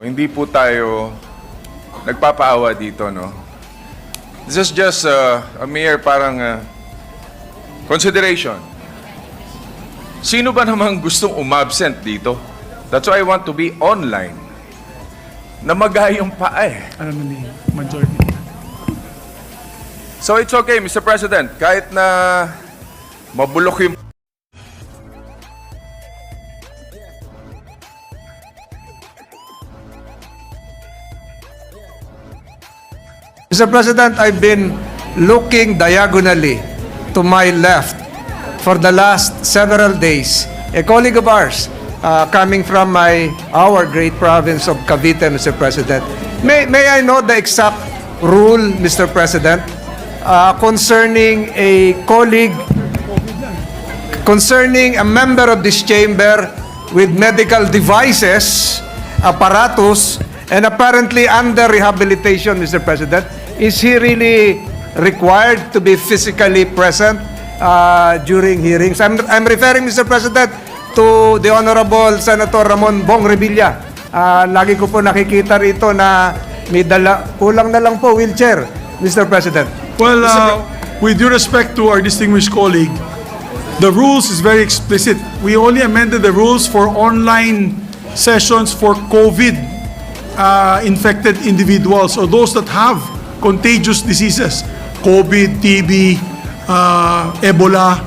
Hindi po tayo nagpapaawa dito, no? This is just a mere parang consideration. Sino ba namang gustong umabsent dito? That's why I want to be online. Namagayong paa eh. Ano ni majority? So it's okay, Mr. President. Kahit na mabulok yung... Mr. President, I've been looking diagonally to my left for the last several days. A colleague of ours, coming from our great province of Cavite, Mr. President. May I know the exact rule, Mr. President, concerning a colleague, concerning a member of this chamber with medical devices, apparatus, and apparently under rehabilitation, Mr. President? Is he really required to be physically present during hearings? I'm referring, Mr. President, to the Honorable Senator Sen Bong Revilla. Lagi ko po nakikita rito na may dala, kulang na lang po, wheelchair, Mr. President. Well, with due respect to our distinguished colleague, the rules is very explicit. We only amended the rules for online sessions for COVID infected individuals or those that have contagious diseases, COVID, TB, Ebola,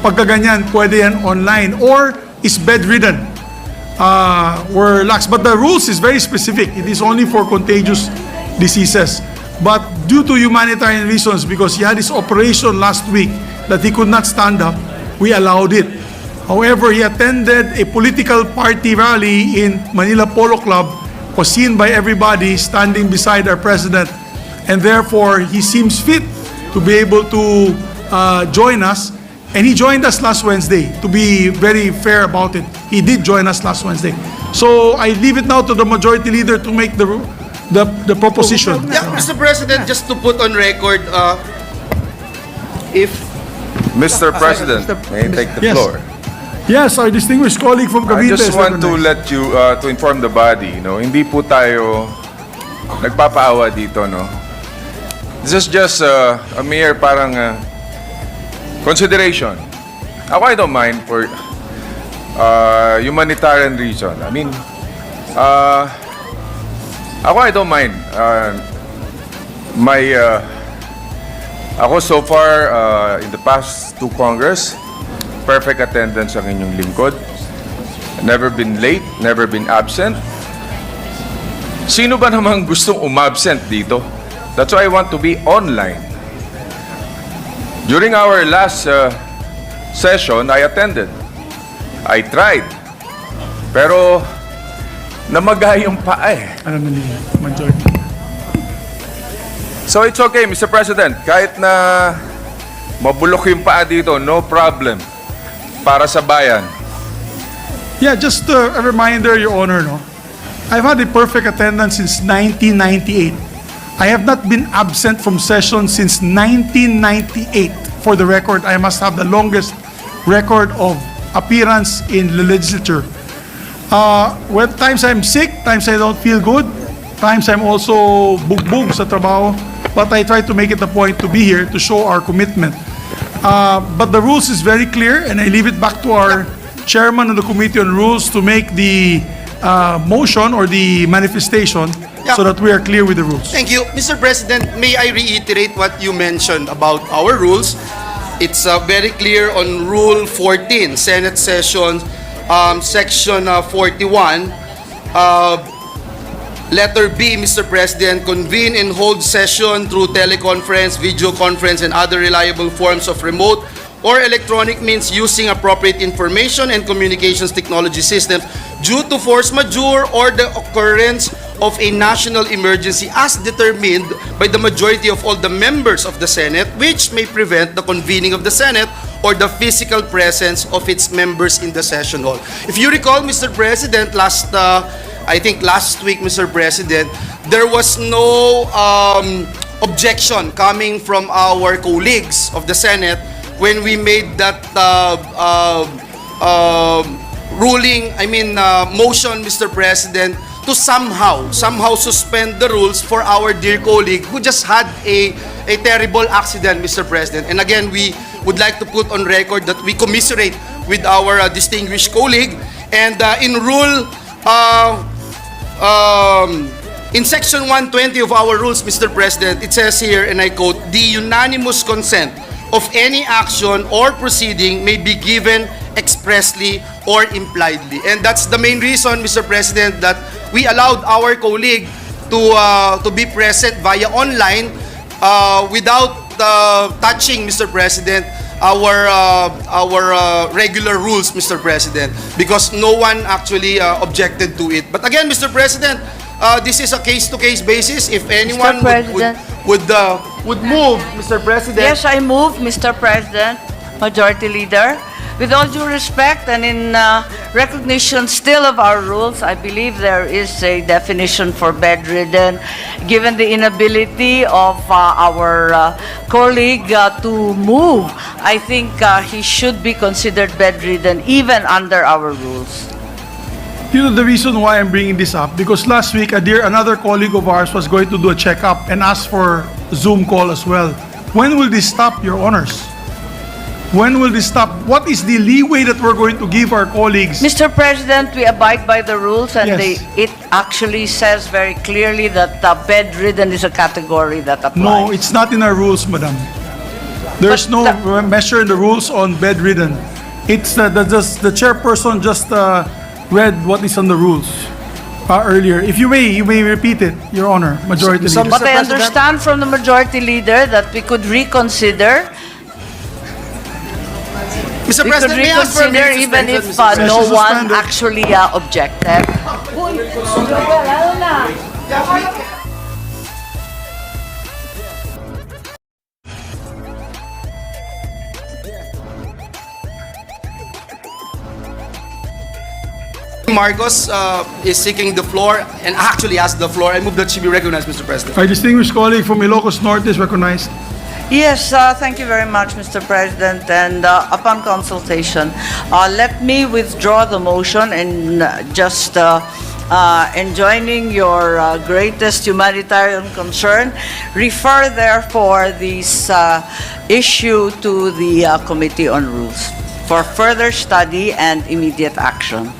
pagkaganyan, pwede yan online or is bedridden. We're lax, but the rules is very specific. It is only for contagious diseases. But due to humanitarian reasons, because he had his operation last week that he could not stand up, we allowed it. However, he attended a political party rally in Manila Polo Club, was seen by everybody standing beside our president, and therefore he seems fit to be able to join us. And he joined us last Wednesday. To be very fair about it, he did join us last Wednesday. So I leave it now to the majority leader to make the proposition. Yeah, Mr. President, just to put on record, if Mr. President, may I take the Yes. floor? Yes, our distinguished colleague from I Cavite. just is want to recognized. let you, to inform the body, hindi po tayo nagpapaawa dito, no? This is just a mere parang consideration. I don't mind for humanitarian reason. I mean, I don't mind. Ako so far, in the past two Congress, perfect attendance ang inyong lingkod. Never been late, never been absent. Sino ba namang gustong umabsent dito? That's why I want to be online. During our last session, I attended. I tried. Pero namagayong paa eh. Ano ni majority? So it's okay, Mr. President. Kahit na mabulok yung paa dito, no problem. Para sa bayan. Yeah, just a reminder, Your Honor, no? I've had a perfect attendance since 1998. I have not been absent from session since 1998. For the record, I must have the longest record of appearance in the legislature. When times I'm sick, times I don't feel good, times I'm also bugbog sa trabaho, but I try to make it a point to be here to show our commitment. But the rules is very clear, and I leave it back to our chairman of the Committee on Rules to make the motion or the manifestation so that we are clear with the rules. thank you, Mr. President, may I reiterate what you mentioned about our rules? It's very clear on Rule 14, Senate Session, Section 41. Letter B, Mr. President, convene and hold session through teleconference, video conference, and other reliable forms of remote or electronic means using appropriate information and communications technology systems due to force majeure or the occurrence of a national emergency as determined by the majority of all the members of the Senate, which may prevent the convening of the Senate or the physical presence of its members in the session hall. If you recall, Mr. President, I think last week, Mr. President, there was no objection coming from our colleagues of the Senate when we made that motion, Mr. President, to somehow suspend the rules for our dear colleague who just had a terrible accident, Mr. President. And again, we would like to put on record that we commiserate with our distinguished colleague. And in rule, in section 120 of our rules, Mr. President, it says here, and I quote, "The unanimous consent of any action or proceeding may be given expressly or impliedly." And that's the main reason, Mr. President, that we allowed our colleague to be present via online without touching, Mr. President, our regular rules, Mr. President, because no one actually objected to it. But again, Mr. President, this is a case-to-case basis. If anyone would move, Mr. President. Yes, I move, Mr. President, Majority Leader. With all due respect and in recognition still of our rules, I believe there is a definition for bedridden. Given the inability of our colleague to move, I think he should be considered bedridden even under our rules. You know the reason why I'm bringing this up, because last week another colleague of ours was going to do a checkup and ask for Zoom call as well. When will this stop, Your Honors? When will this stop? What is the leeway that we're going to give our colleagues? Mr. President, we abide by the rules, and Yes. it actually says very clearly that bedridden is a category that applies. No, it's not in our rules, Madam. There's no measure in the rules on bedridden. It's the chairperson just read what is on the rules earlier. If you may repeat it, Your Honor, Majority Leader. But I President? understand from the Majority Leader that we could reconsider. Mr. We could President, may I ask for a reconsider minute even if suspension, Mr. no Session one suspended. actually objected. Marcos is seeking the floor and actually asked the floor. I move that she be recognized, Mr. President. Our distinguished colleague from Ilocos Norte is recognized. Yes, thank you very much, Mr. President. And upon consultation, let me withdraw the motion and just enjoining your greatest humanitarian concern, refer therefore this issue to the Committee on Rules for further study and immediate action.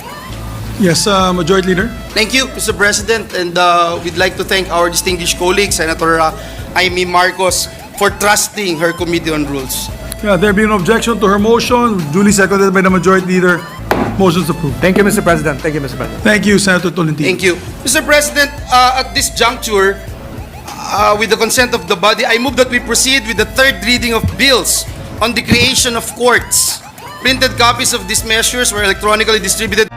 Yes, Majority Leader. Thank you, Mr. President, and we'd like to thank our distinguished colleague, Senator Amy Marcos, for trusting her Committee on Rules. Yeah, there being no objection to her motion, duly seconded by the Majority Leader. Motion's approved. Thank you, Mr. President. Thank you, Mr. President. Thank you, Senator Tolentino. Thank you. Mr. President, at this juncture, with the consent of the body, I move that we proceed with the third reading of bills on the creation of courts. Printed copies of these measures were electronically distributed.